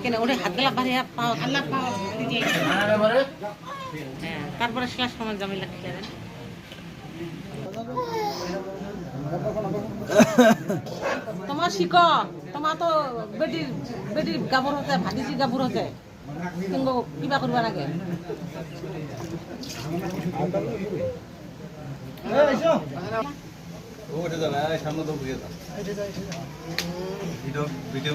কেন ওটা হাত গেলা বাড়ি তারপরে শেষ সময় জামিলা খেলে তোমার শিখ তোমার তো বেটির বেটির গাভর হতে ভাতিজির গাভর হতে কিন্তু কিবা করবা লাগে সামনে তো ভিডিও ভিডিও